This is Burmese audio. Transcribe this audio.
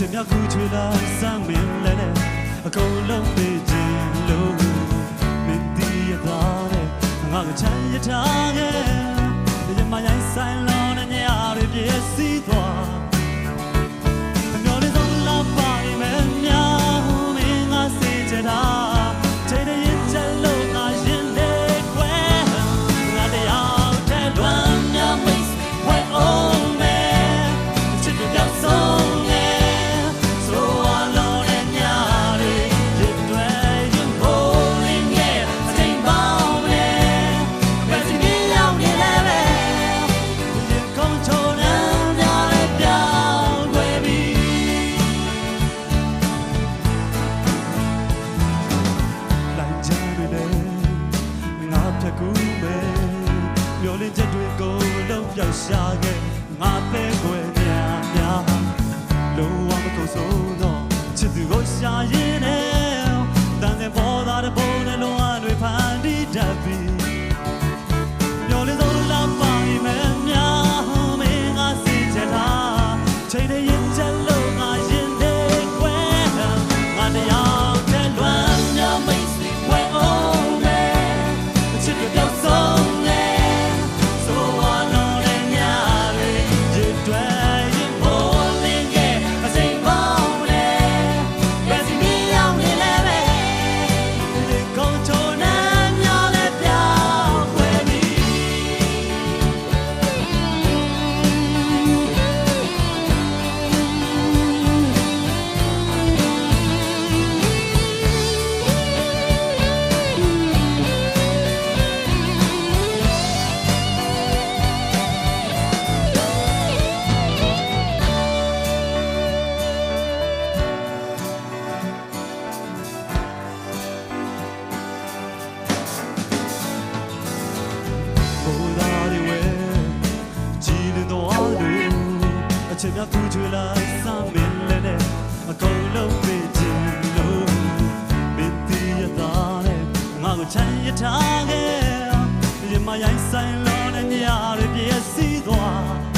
ချစ်မြကူချွေလာစမ်းမင်းလဲအကုန်လုံးပေးခြင်းလို့မင်းတီးရသားတဲ့ငါကချမ်းရထားခဲ့ဒီမှာရိုင်းဆိုင်လုံးနဲ့ညတွေပြည့်စည်သွားမျောလေးဆုံးလာပါမယ်များမင်းငါစေချတာချေတဲ့ရင်ချက်လို့ငါရင်လေးခွဲငါတရားတဲ့လွမ်းများမိတ်ဝဲအောင်မယ်ချစ်ပြောက်ဆုံးမျောလင်းချက်တွေကိုလုံးပြောက်ရှာခဲ့ငါသေးွယ်များများလုံးဝမကုန်ဆုံးတော့ချစ်သူကိုရှာရင်းနဲ့တန်တဲ့ပေါ်သားတဲ့ဘုံနဲ့လုံးဝတွေဖန်တီးတတ်ပြီမျောလင်းဆုံးလာပါမယ်များမင်းငါစိတ်ချတာချိန်တဲ့ရင်ချက်လို့ငါရင်လေးခွဲငါတရားတဲ့လွမ်းများမိတ်ဆွေဝဲအောင်မယ်ချစ်ပြောက်ဆုံးချစ်မြကူချွေလာစမ်းမင်းလဲနဲ့အကုန်လုံးပေးခြင်းလို့မင်းတီးရသားနဲ့ငါကိုချမ်းရထားခဲ့ဒီမှာရိုင်းဆိုင်လုံးနဲ့ညတွေပြည့်စည်သွား